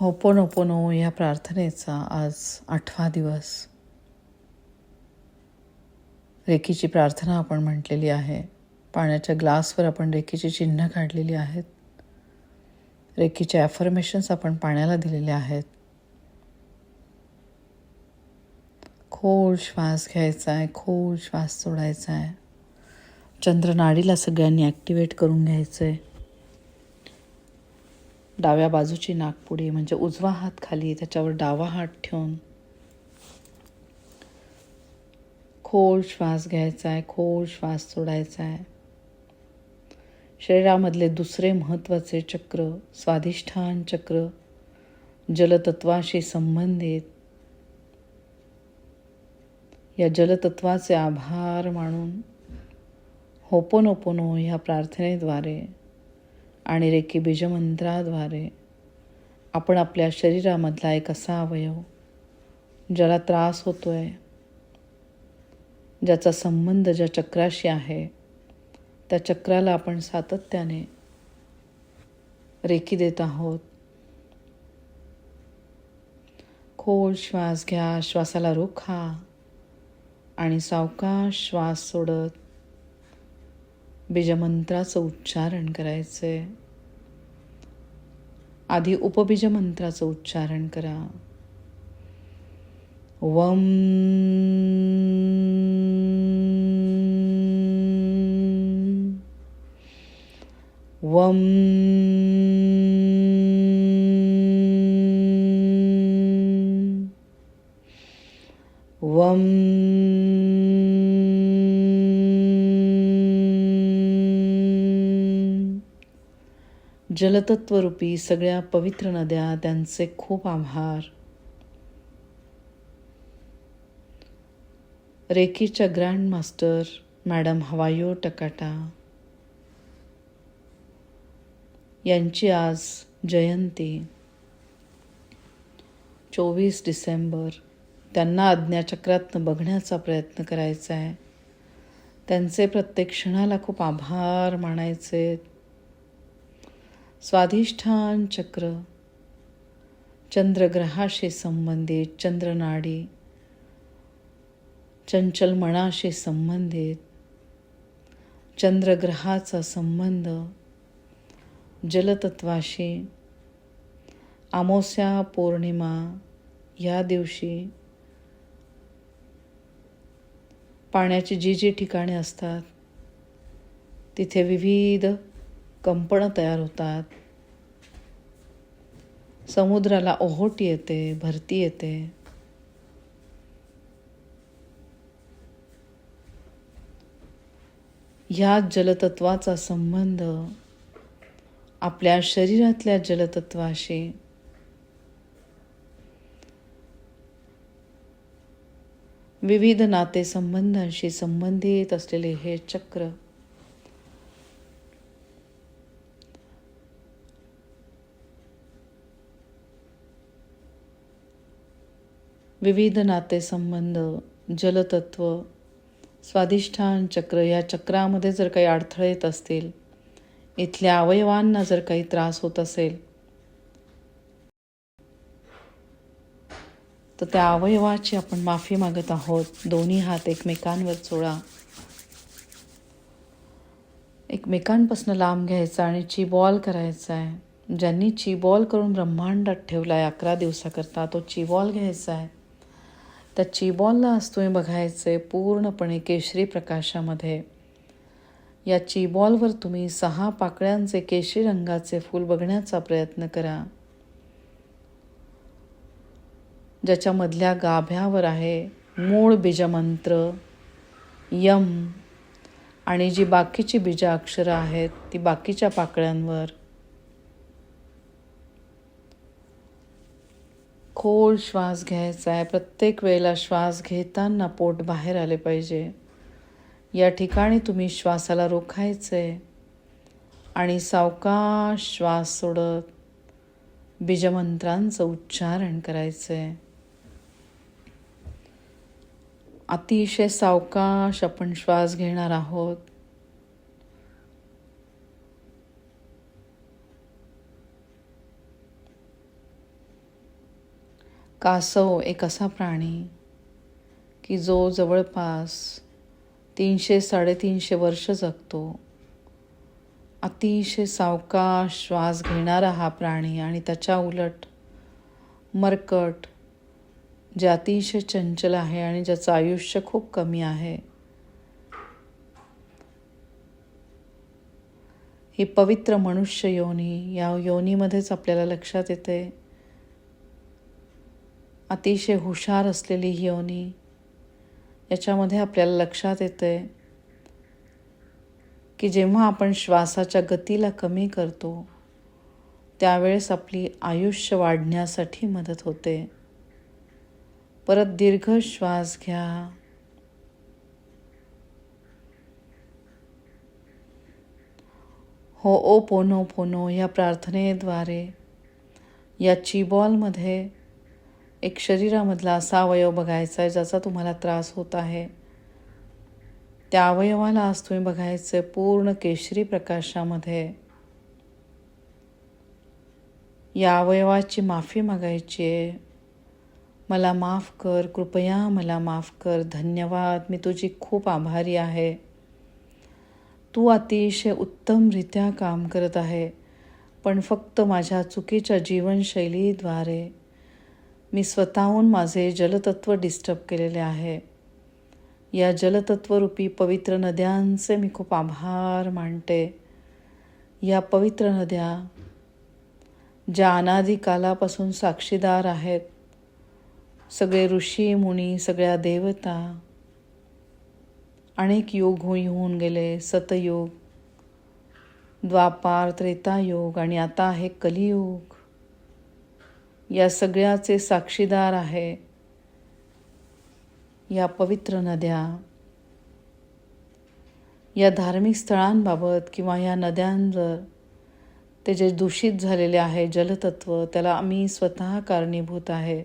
Ho'oponopono या प्रार्थनेचा आज 8वा दिवस. रेकीची प्रार्थना आपण म्हटलेली आहे. पाण्याच्या ग्लासवर आपण रेकीची चिन्ह काढलेली आहेत. रेकीचे ॲफर्मेशन्स आपण पाण्याला दिलेले आहेत. खोल श्वास घ्यायचा आहे, खोल श्वास सोडायचा आहे. चंद्रनाडीला सगळ्यांनी ॲक्टिवेट करून घ्यायचं आहे. डाव्या बाजूची नाकपुडी म्हणजे उजवा हात खाली, त्याच्यावर डावा हात ठेवून खोल श्वास घ्यायचा आहे, खोल श्वास सोडायचा आहे. शरीरामधले दुसरे महत्त्वाचे चक्र स्वाधिष्ठान चक्र, जलतत्वाशी संबंधित. या जलतत्वाचे आभार मानून होपोनोपोनो ह्या प्रार्थनेद्वारे आणि रेकी बीजमंत्राद्वारे आपण आपल्या शरीरामधला एक असा अवयव ज्याला त्रास होतोय, ज्याचा संबंध ज्या चक्राशी आहे, त्या चक्राला आपण सातत्याने रेकी देत आहोत. खोल श्वास घ्या, श्वासाला रोखा आणि सावकाश श्वास सोडत बीजमंत्राचं उच्चारण करायचंय. आधी उपबीजमंत्राचं उच्चारण करा. वम वम वम जलतत्वरूपी सगळ्या पवित्र नद्या, त्यांचे खूप आभार. रेकीच्या ग्रँड मास्टर मॅडम हवायो टकाटा यांची आज जयंती 24 डिसेंबर. त्यांना आज्ञाचक्रातनं बघण्याचा प्रयत्न करायचा आहे. त्यांचे प्रत्येक क्षणाला खूप आभार मानायचे. स्वाधिष्ठान चक्र, चंद्रग्रहाशी संबंधित, चंद्रनाडी, चंचल मनाशी संबंधित, चंद्रग्रहाचा संबंध जलतत्वाशी. अमावस्या पौर्णिमा या दिवशी पाण्याची जी जी ठिकाणे असतात तिथे विविध कंपनं तयार होतात. समुद्राला ओहोटी येते, भरती येते. ह्या जलतत्वाचा संबंध आपल्या शरीरातल्या जलतत्वाशी, विविध नातेसंबंधांशी संबंधित असलेले हे चक्र विविध नातेसंबंध, जलतत्व, स्वाधिष्ठान चक्र, या चक्रामध्ये जर काही अडथळे येत असतील, इथल्या अवयवांना जर काही त्रास होत असेल, तर त्या अवयवाची आपण माफी मागत आहोत. दोन्ही हात एकमेकांवर चोळा. एकमेकांपासून लांब घ्यायचा आणि चिबॉल करायचा आहे. ज्यांनी चिबॉल करून ब्रह्मांडात ठेवला आहे 11 दिवसाकरता, तो चिबॉल घ्यायचा आहे. त्या चिबॉलला आज तुम्ही बघायचे पूर्णपणे केशरी प्रकाशामध्ये. या चिबॉलवर तुम्ही 6 पाकळ्यांचे केशरी रंगाचे फूल बघण्याचा प्रयत्न करा. ज्याच्या मधल्या गाभ्यावर आहे मूळ बीजमंत्र यम, आणि जी बाकीची बीज अक्षरं आहेत ती बाकीच्या पाकळ्यांवर. खोल श्वास घ्यायचा आहे. प्रत्येक वेळेला श्वास घेताना पोट बाहेर आले पाहिजे. या ठिकाणी तुम्ही श्वासाला रोखायचे आणि सावकाश श्वास सोडत बीजमंत्रांचं उच्चारण करायचे. अतिशय सावकाश आपण श्वास घेणार आहोत. कासव एक असा प्राणी की जो जवळपास 300-350 वर्ष जगतो. अतिशय सावकाश श्वास घेणारा हा प्राणी आणि त्याच्या उलट मरकट जे अतिशय चंचल आहे आणि ज्याचं आयुष्य खूप कमी आहे. ही पवित्र मनुष्य योनी, या योनीमध्येच आपल्याला लक्षात येते अतिशय हुशार असलेली ही योनी. याच्यामध्ये आपल्याला लक्षात येते की जेव्हा आपण श्वासाच्या गतीला कमी करतो त्यावेळेस आपली आयुष्य वाढण्यासाठी मदत होते. परत दीर्घ श्वास घ्या. होओपोनोपोनो या प्रार्थनेद्वारे या चीबॉलमध्ये एक शरीरामधला असा अवयव बघायचा आहे ज्याचा तुम्हाला त्रास होत आहे. त्या अवयवाला आज तुम्ही बघायचं पूर्ण केशरी प्रकाशामध्ये. या अवयवाची माफी मागायची आहे. मला माफ कर, कृपया मला माफ कर, धन्यवाद, मी तुझी खूप आभारी आहे. तू अतिशय उत्तमरित्या काम करत आहे, पण फक्त माझ्या चुकीच्या जीवनशैलीद्वारे मी स्वतःहून माझे जलतत्व डिस्टर्ब केलेले आहे. या जलतत्वरूपी पवित्र नद्यांचे मी खूप आभार मानते. या पवित्र नद्या ज्या अनादी कालापासून साक्षीदार आहेत, सगळे ऋषी मुनी, सगळ्या देवता, अनेक युग होऊन गेले. सतयुग, द्वापार, त्रेतायुग आणि आता आहे कलियुग. या सगळ्याचे साक्षीदार आहे या पवित्र नद्या. या धार्मिक स्थळांबाबत किंवा या नद्यांवर ते जे दूषित झालेले आहे जलतत्व, त्याला आम्ही स्वतः कारणीभूत आहे.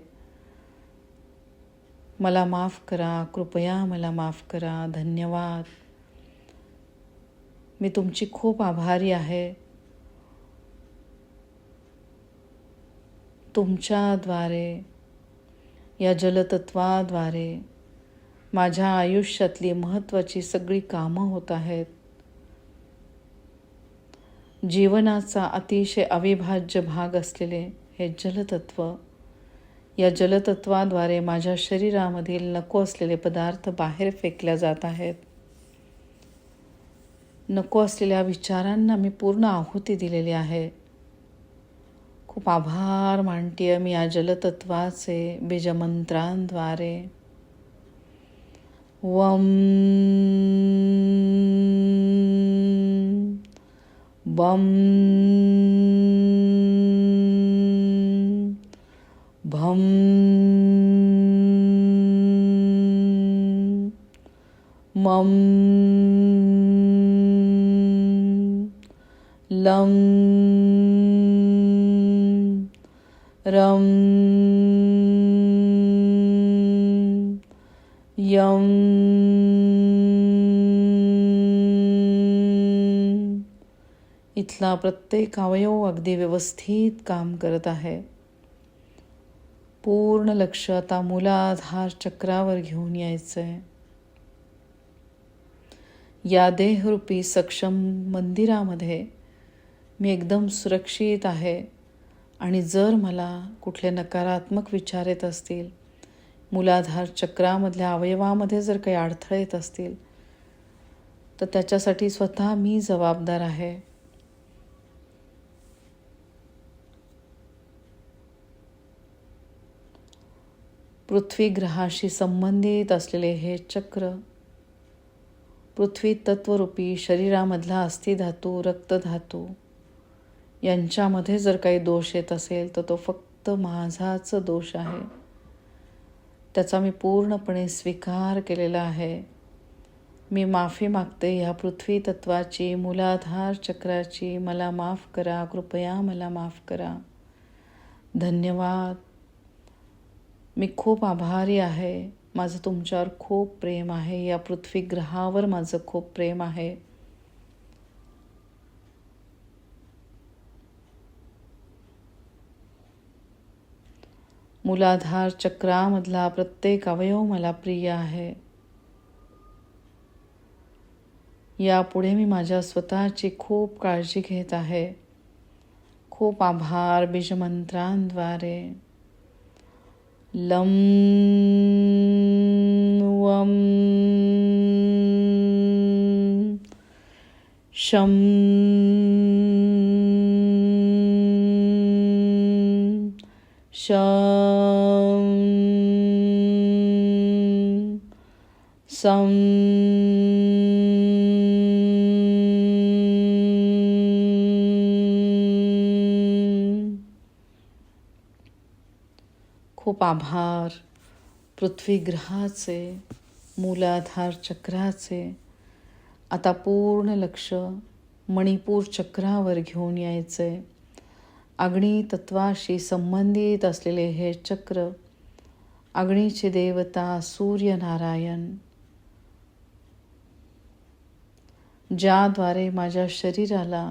मला माफ करा, कृपया मला माफ करा, धन्यवाद, मी तुमची खूप आभारी आहे. तुमच्याद्वारे, या जलतत्वाद्वारे माझ्या आयुष्यातली महत्त्वाची सगळी कामं होत आहेत. जीवनाचा अतिशय अविभाज्य भाग असलेले हे जलतत्व, या जलतत्वाद्वारे माझ्या शरीरामधील नको असलेले पदार्थ बाहेर फेकल्या जात आहेत. नको असलेल्या विचारांना मी पूर्ण आहुती दिलेली आहे. खूप आभार मानतेय मी या जलतत्वाचे बीजमंत्रांद्वारे. वम बम भम मम लं रं यं इथला प्रत्येक अवयव अगदी व्यवस्थित काम करत आहे. पूर्ण लक्ष आता मूलाधार चक्रावर घेऊन यायचंय. या देहरूपी सक्षम मंदिरामध्ये मी एकदम सुरक्षित आहे आणि जर मला कुठले नकारात्मक विचार येत असतील, मूलाधार चक्रामधल्या अवयवामध्ये जर काही अडथळे येत असतील, तर त्याच्यासाठी स्वतः मी जबाबदार आहे. पृथ्वी ग्रहाशी संबंधित असलेले हे चक्र पृथ्वी तत्वरूपी शरीरामधला अस्थिधातू, रक्तधातू यांच्यामध्ये जर काही दोष येत असेल तर तो फक्त माझाच दोष आहे. त्याचा मी पूर्णपणे स्वीकार केलेला आहे. मी माफी मागते ह्या पृथ्वी तत्वाची, मूलाधार चक्राची. मला माफ करा, कृपया मला माफ करा, धन्यवाद, मी खूप आभारी आहे. माझं तुमच्यावर खूप प्रेम आहे. या पृथ्वी ग्रहावर माझं खूप प्रेम आहे. मूलाधार चक्रामधला प्रत्येक अवयव मला प्रिय आहे. यापुढे मी माझ्या स्वतःची खूप काळजी घेत आहे. खूप आभार. बीजमंत्रांद्वारे लम वम शम शम सम खूप आभार. पृथ्वी ग्रहाचे, मूलाधार चक्राचे आता पूर्ण लक्ष मणिपूर चक्रावर घेऊन यायचे. अग्नी तत्वाशी संबंधित असलेले हे चक्र, अग्नीचे देवता सूर्यनारायण, ज्याद्वारे माझ्या शरीराला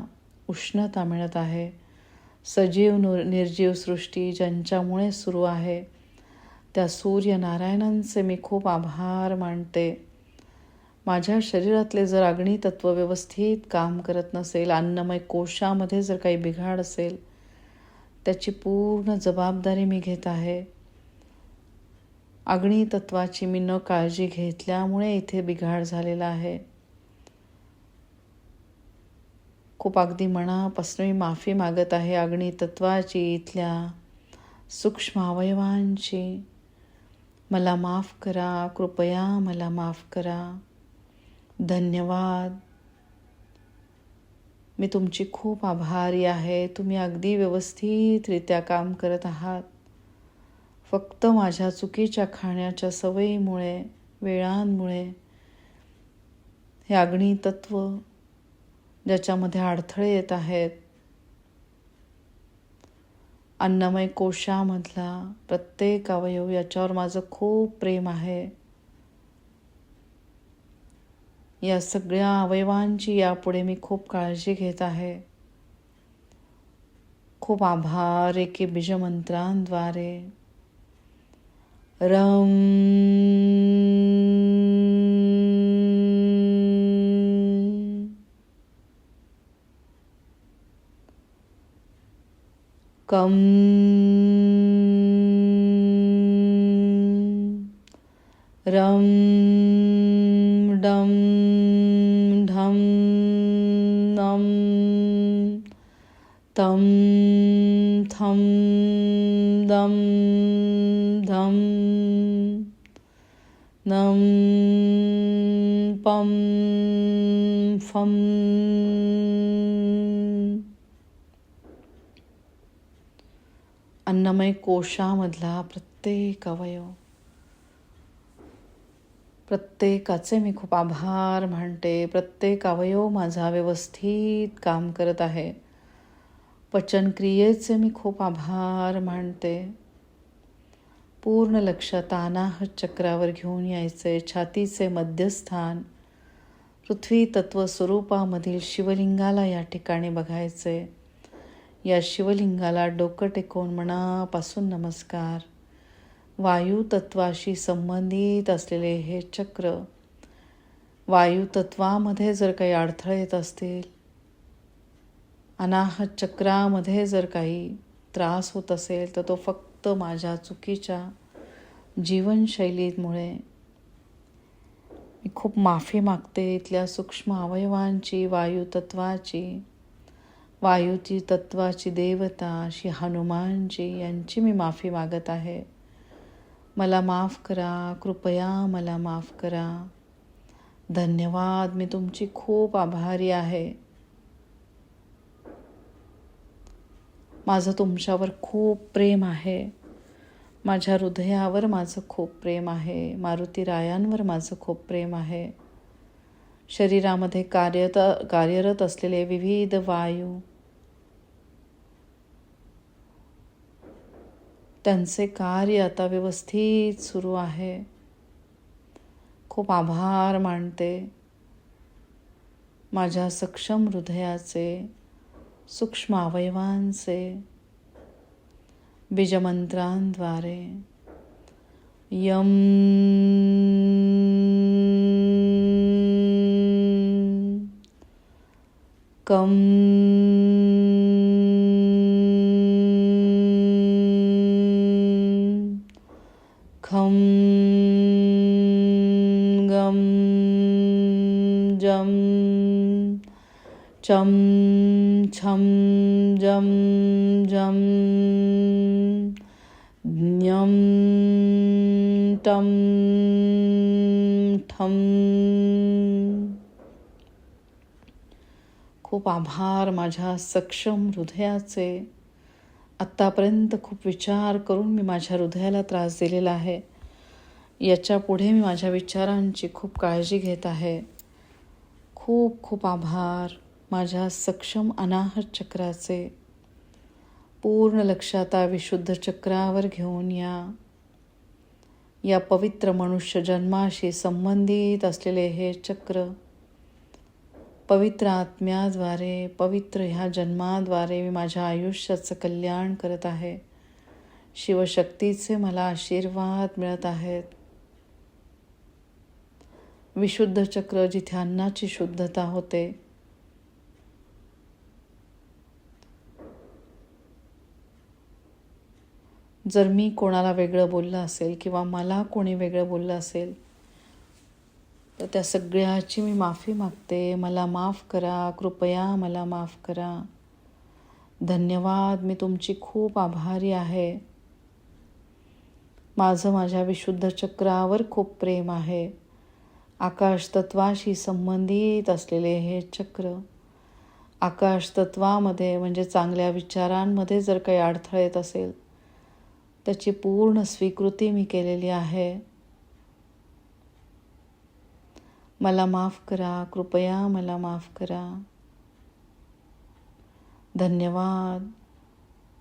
उष्णता मिळत आहे, सजीव निर्जीव सृष्टी ज्यांच्यामुळे सुरू आहे, त्या सूर्यनारायणांचे मी खूप आभार मानते. माझ्या शरीरातले जर अग्नितत्व व्यवस्थित काम करत नसेल, अन्नमय कोशामध्ये जर काही बिघाड असेल, त्याची पूर्ण जबाबदारी मी घेत आहे. अग्नितत्वाची मी न काळजी घेतल्यामुळे इथे बिघाड झालेला आहे. खूप अगदी मनापासून मी माफी मागत आहे अग्नितत्वाची, इथल्या सूक्ष्म अवयवांची. मला माफ करा, कृपया मला माफ करा. धन्यवाद. मी तुमची खूप आभारी आहे. तुम्ही अगदी व्यवस्थितरित्या काम करत आहात. फक्त माझ्या चुकीच्या खाण्याच्या सवयीमुळे, वेळांमुळे हे अग्नितत्व ज्याच्यामध्ये अडथळे येत आहेत, अन्नमय कोशामधला प्रत्येक अवयव, याच्यावर माझं खूप प्रेम आहे. या सगळ्या अवयवांची यापुढे मी खूप काळजी घेत आहे. खूप आभार. एके बीजमंत्रांद्वारे रम कम रम डम ढम नम तम थम दम धम नम पम फम. अन्नमय कोशामधला प्रत्येक अवयव, प्रत्येकाचे मी खूप आभार मानते. प्रत्येक अवयव माझा व्यवस्थित काम करत आहे. पचनक्रियेचे मी खूप आभार मानते. पूर्ण लक्ष अनाहत चक्रावर घेऊन यायचे. छातीचे मध्यस्थान पृथ्वी तत्व स्वरूपामधील शिवलिंगाला या ठिकाणी बघायचे. या शिवलिंगाला डोकं टेकवून मनापासून नमस्कार. वायू तत्वाशी संबंधित असलेले हे चक्र, वायू तत्वामध्ये जर काही अडथळे येत असतील, अनाहत चक्रामध्ये जर काही त्रास होत असेल, तर तो फक्त माझ्या चुकीच्या जीवनशैलीमुळे. मी खूप माफी मागते इथल्या सूक्ष्म अवयवांची, वायू तत्वाची, वायूची तत्वाची देवता श्री हनुमानजी यांची मी माफी मागत आहे. मला माफ करा, कृपया मला माफ करा. धन्यवाद. मी तुमची खूप आभारी आहे. माझं तुमच्यावर खूप प्रेम आहे. माझ्या हृदयावर माझं खूप प्रेम आहे. मारुतीरायांवर माझं खूप प्रेम आहे. शरीरामध्ये कार्यरत असलेले विविध वायू, त्यांचे कार्य आता व्यवस्थित सुरू आहे. खूप आभार मानते माझ्या सक्षम हृदयाचे, सूक्ष्म अवयवांचे. बीजमंत्रांद्वारे. यम कम खम गम जम चम छम जम जम ज्ञम टम ठम. खूप आभार माझ्या सक्षम हृदयाचे. आत्तापर्यंत खूप विचार करून मी माझ्या हृदयाला त्रास दिलेला आहे. याच्या पुढे मी माझ्या विचारांची खूप काळजी घेत आहे. खूप खूप आभार माझ्या सक्षम अनाहत चक्राचे. पूर्ण लक्ष आता विशुद्ध चक्रावर घेऊन या पवित्र मनुष्य जन्माशी संबंधित असलेले हे चक्र पवित्र आत्म्याद्वारे, पवित्र ह्या जन्माद्वारे मी माझ्या आयुष्याचं कल्याण करत आहे. शिवशक्तीचे मला आशीर्वाद मिळत आहेत. विशुद्ध चक्र जिथे अन्नाची शुद्धता होते, जर मी कोणाला वेगळं बोललं असेल किंवा मला कोणी वेगळं बोललं असेल तर त्या सगळ्याची मी माफी मागते. मला माफ करा, कृपया मला माफ करा. धन्यवाद, मी तुमची खूप आभारी आहे. माझं माझ्या विशुद्ध चक्रावर खूप प्रेम आहे. आकाश तत्वाशी संबंधित असलेले हे चक्र, आकाश तत्वामध्ये म्हणजे चांगल्या विचारांमध्ये जर काही अडथळे येत असेल त्याची पूर्ण स्वीकृती मी केलेली आहे. मला माफ करा, कृपया मला माफ करा. धन्यवाद,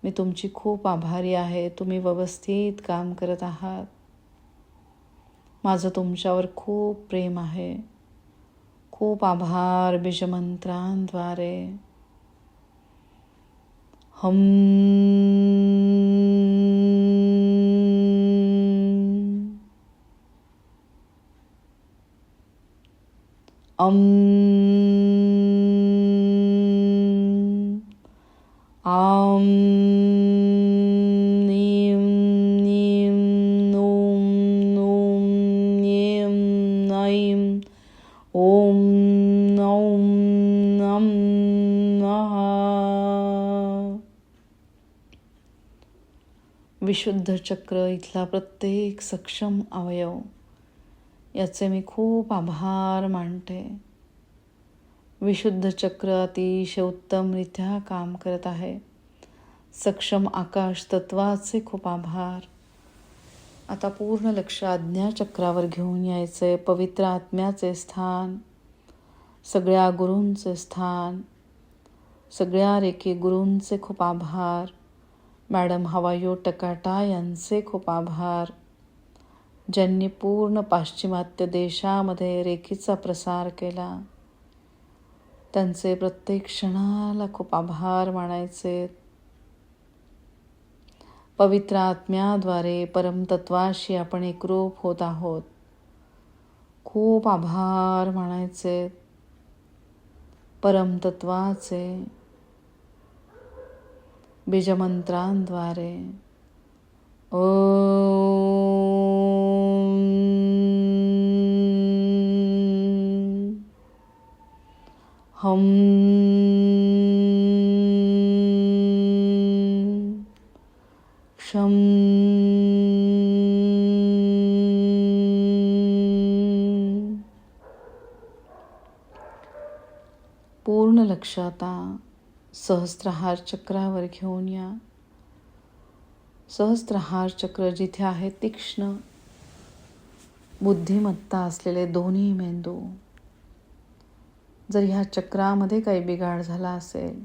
मी तुमची खूप आभारी आहे. तुम्ही व्यवस्थित काम करत आहात. माझं तुमच्यावर खूप प्रेम आहे. खूप आभार बीजमंत्रांद्वारे. हम अम आम नीम नीम नोम नोम नीम नाईम ओम नौम नम नः. विशुद्ध चक्र इथला प्रत्येक सक्षम अवयव याचे मी खूप आभार मानते. विशुद्ध चक्र अतिशय उत्तमरित्या काम करत आहे. सक्षम आकाश तत्वाचे खूप आभार. आता पूर्ण लक्ष आज्ञा चक्रावर घेऊन यायचे. पवित्र आत्म्याचे स्थान, सगळ्या गुरूंचे स्थान, सगळ्या रेकी गुरूंचे खूप आभार. मॅडम हवायो टकाटा यांचे खूप आभार, ज्यांनी पूर्ण पाश्चिमात्य देशामध्ये रेखीचा प्रसार केला. त्यांचे प्रत्येक क्षणाला खूप आभार मानायचे. पवित्र आत्म्याद्वारे परमतत्वाशी आपण एकरूप होत आहोत. खूप आभार मानायचे परमतत्वाचे. बीजमंत्रांद्वारे हम क्षम पूर्ण लक्ष आता सहस्त्रहार चक्रावर घेऊन या. सहस्त्रहार चक्र जिथे आहे तीक्ष्ण बुद्धिमत्ता असलेले दोन्ही मेंदू. जर ह्या चक्रामध्ये काही बिघाड झाला असेल,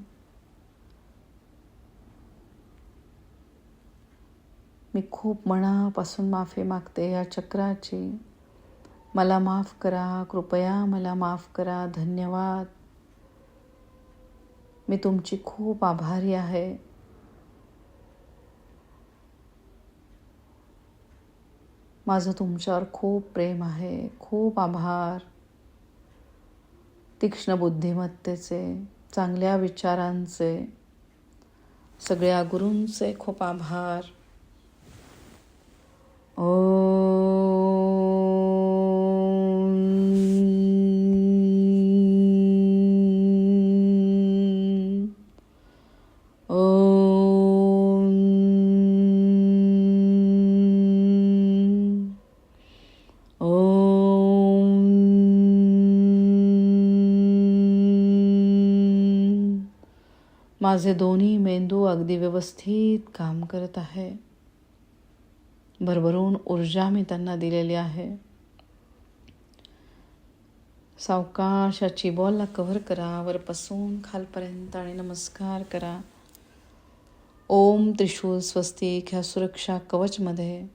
मी खूप मनापासून माफी मागते या चक्राची. मला माफ करा, कृपया मला माफ करा. धन्यवाद, मी तुमची खूप आभारी आहे. माझं तुमच्यावर खूप प्रेम आहे. खूप आभार. तीक्ष्ण बुद्धिमत्तेचे, चांगल्या विचारांचे, सगळ्या गुरूंचे खूप आभार. माझे दोन्ही मेंदू अगदी व्यवस्थित काम करत आहे. भरभरून ऊर्जा मी त्यांना दिलेली आहे. सावकाश याची बॉलला कव्हर करा, वरपासून खालपर्यंत, आणि नमस्कार करा. ओम त्रिशूल स्वस्तिक ह्या सुरक्षा कवचमध्ये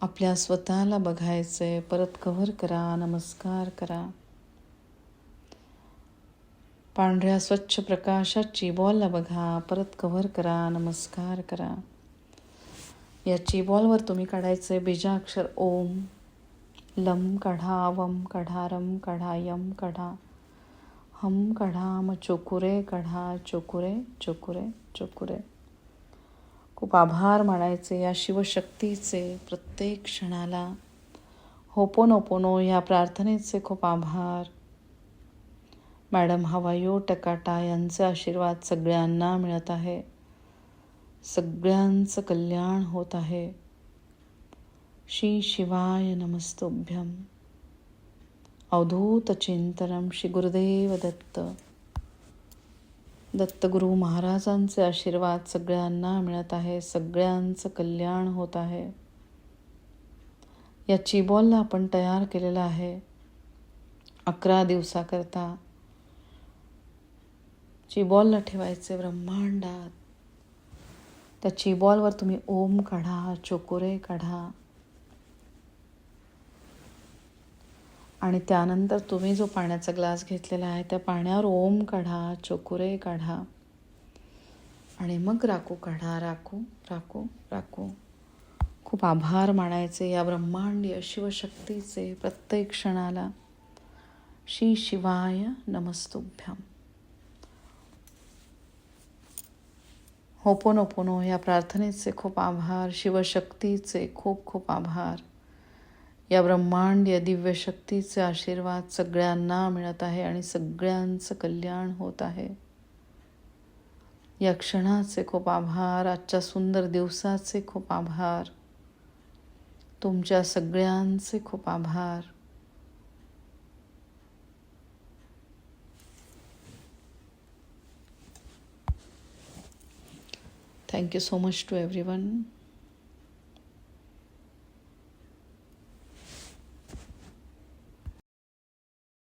आपल्या स्वतःला बघायचंय. परत कव्हर करा, नमस्कार करा. पांढऱ्या स्वच्छ प्रकाशाची बॉलला बघा, परत कव्हर करा, नमस्कार करा. याची बॉलवर तुम्ही काढायचे बीजाक्षर ओम. लम काढा, वम काढा, रम काढा, यम काढा, हम काढा, मग चोकुरे काढा, चोकुरे चोकुरे चोकुरे. खूप आभार मानायचे या शिवशक्तीचे प्रत्येक क्षणाला. होपोनोपोनो ह्या प्रार्थनेचे खूप आभार. मॅडम हवायो टकाटा यांचे आशीर्वाद सगळ्यांना मिळत आहे. सगळ्यांचं कल्याण होत आहे. श्री शिवाय नमस्तुभ्यम. अवधूत चिंतनम श्री गुरुदेव दत्त. दत्तगुरु महाराजांचे आशीर्वाद सगळ्यांना मिळत आहे. सगळ्यांचं कल्याण होत आहे. याची बॉलला आपण तयार केलेला आहे 11 दिवसाकरता. ची बॉलला ठेवायचे ब्रह्मांडात. त्याची बॉलवर तुम्ही ओम काढा, चोकुरे काढा, आणि त्यानंतर तुम्ही जो पाण्याचा ग्लास घेतलेला आहे त्या पाण्यावर ओम काढा, चोकुरे काढा, आणि मग राखू काढा. राखू राखू राखू. खूप आभार मानायचे या ब्रह्मांडीय शिवशक्तीचे प्रत्येक क्षणाला. श्री शिवाय नमस्तुभ्यम. होपोनोपोनो या प्रार्थनेचे खूप आभार. शिवशक्तीचे खूप खूप आभार. या ब्रह्मांडीय दिव्य शक्तीचे आशीर्वाद सगळ्यांना मिळत आहे आणि सगळ्यांचं कल्याण होत आहे. या क्षणाचे खूप आभार. आजच्या सुंदर दिवसाचे खूप आभार. तुमच्या सगळ्यांचे खूप आभार. Thank you so much to everyone.